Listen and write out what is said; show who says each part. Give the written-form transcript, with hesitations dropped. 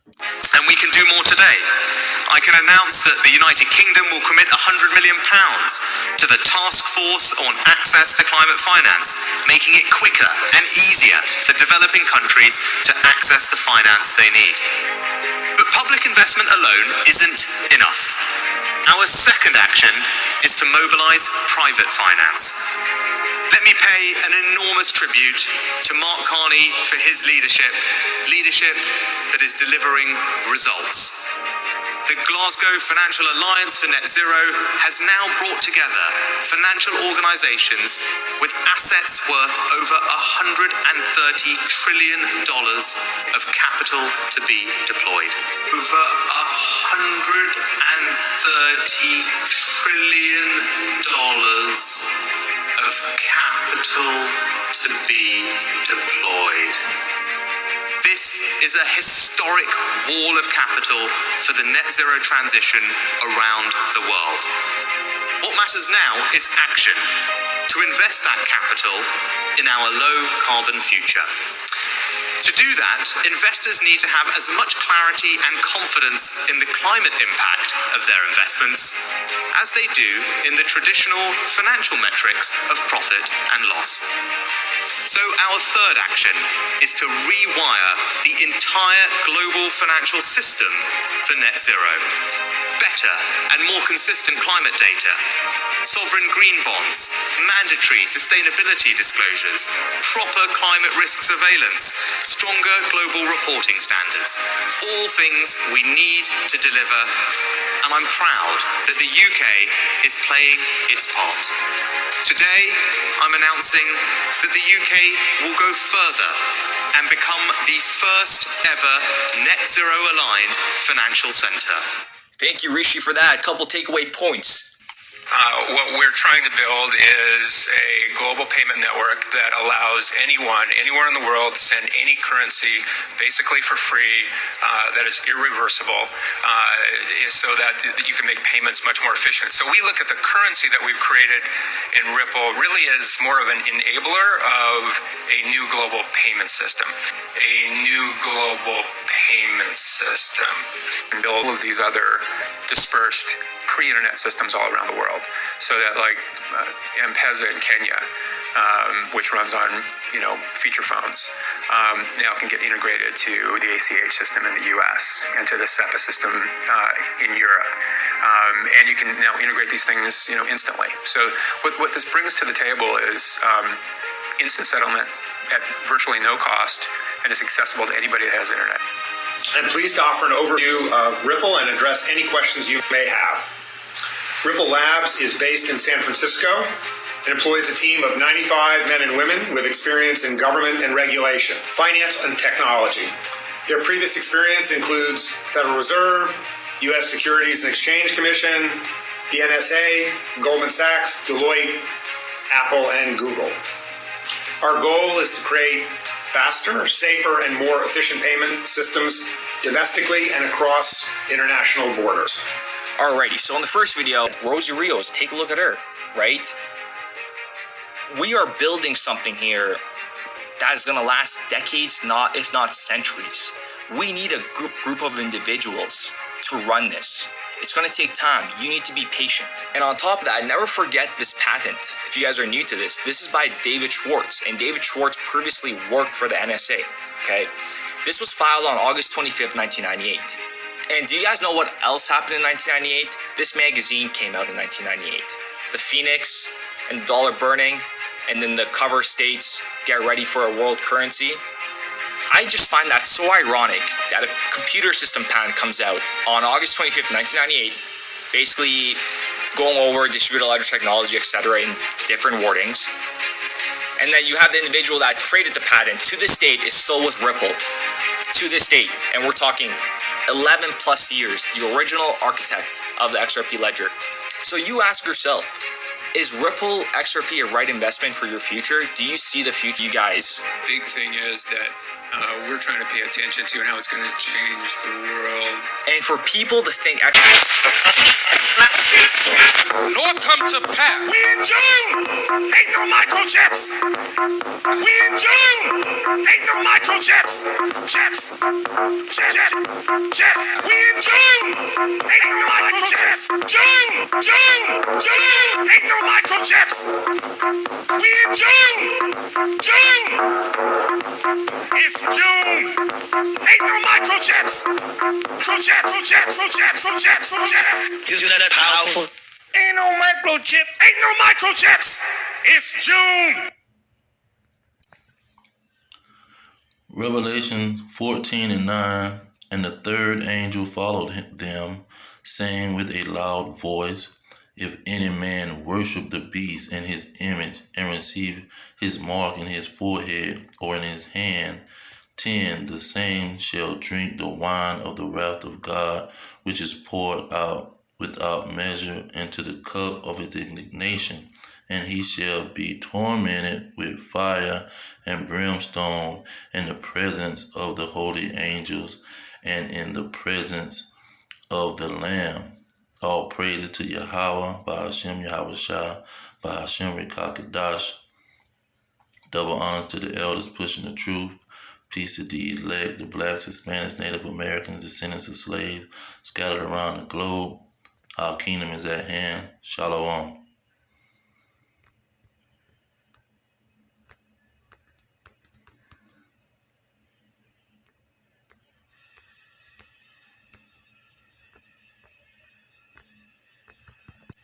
Speaker 1: And we can do more today. I can announce that the United Kingdom will commit £100 million to the Task Force on Access to Climate Finance, making it quicker and easier for developing countries to access the finance they need. But public investment alone isn't enough. Our second action is to mobilise private finance. Let me pay an enormous tribute to Mark Carney for his leadership that is delivering results. The Glasgow Financial Alliance for Net Zero has now brought together financial organisations with assets worth over $130 trillion of capital to be deployed. Over $130 trillion of capital to be deployed. This is a historic wall of capital for the net zero transition around the world. What matters now is action to invest that capital in our low carbon future. To do that, investors need to have as much clarity and confidence in the climate impact of their investments as they do in the traditional financial metrics of profit and loss. So our third action is to rewire the entire global financial system for net zero. Better and more consistent climate data, sovereign green bonds, mandatory sustainability disclosures, proper climate risk surveillance, stronger global reporting standards, all things we need to deliver, and I'm proud that the UK is playing its part. Today, I'm announcing that the UK will go further and become the first ever net zero aligned financial centre.
Speaker 2: Thank you, Rishi, for that. Couple takeaway points.
Speaker 3: What we're trying to build is a global payment network that allows anyone, anywhere in the world, to send any currency basically for free, that is irreversible, so that you can make payments much more efficient. So we look at the currency that we've created in Ripple really as more of an enabler of a new global payment system. And build all of these other dispersed pre-internet systems all around the world, so that like M-Pesa in Kenya, which runs on feature phones, now can get integrated to the ACH system in the US and to the SEPA system in Europe, and you can now integrate these things instantly. So what this brings to the table is instant settlement at virtually no cost, and it's accessible to anybody that has internet.
Speaker 4: I'm pleased to offer an overview of Ripple and address any questions you may have. Ripple Labs is based in San Francisco and employs a team of 95 men and women with experience in government and regulation, finance, and technology. Their previous experience includes Federal Reserve, U.S. Securities and Exchange Commission, the NSA, Goldman Sachs, Deloitte, Apple, and Google. Our goal is to create faster, safer, and more efficient payment systems domestically and across international borders.
Speaker 2: Alrighty, so in the first video, Rosie Rios, take a look at her, right? We are building something here that is going to last decades, if not centuries. We need a group of individuals to run this. It's going to take time. You need to be patient. And on top of that, never forget this patent. If you guys are new to this is by David Schwartz. And David Schwartz previously worked for the NSA, okay? This was filed on August 25th, 1998. And do you guys know what else happened in 1998? This magazine came out in 1998. The Phoenix and the dollar burning, and then the cover states, "Get ready for a world currency." I just find that so ironic that a computer system patent comes out on August 25th, 1998, basically going over distributed ledger technology, etc., in different wordings. And then you have the individual that created the patent, to this date, is still with Ripple. To this date, and we're talking 11 plus years, the original architect of the XRP ledger. So you ask yourself, is Ripple XRP a right investment for your future? Do you see the future, you guys?
Speaker 3: Big thing is that we're trying to pay attention to and how it's going to change the world.
Speaker 2: And for people to think actually,
Speaker 5: Nor come to pass. We in June! Ain't no microchips! We in June! Ain't no microchips! Chips! Chips! Chips! We in June! Ain't no microchips! June! June! June! Ain't no microchips! We in June! June! It's June! Ain't no microchips! Microchips! Isn't that powerful? Ain't no microchip! Ain't no microchips! It's June!
Speaker 6: Revelation 14:9, and the third angel followed them, saying with a loud voice, if any man worship the beast and his image, and receive his mark in his forehead or in his hand, 10, the same shall drink the wine of the wrath of God, which is poured out without measure into the cup of his indignation, and he shall be tormented with fire and brimstone in the presence of the holy angels and in the presence of the Lamb. All praises to Yahweh, by Hashem Yahweh Shah, by Hashem Rekakadash. Double honors to the elders pushing the truth. Peace to the elect, the blacks, Hispanics, Native Americans, descendants of slaves scattered around the globe. Our kingdom is at hand. Shalom.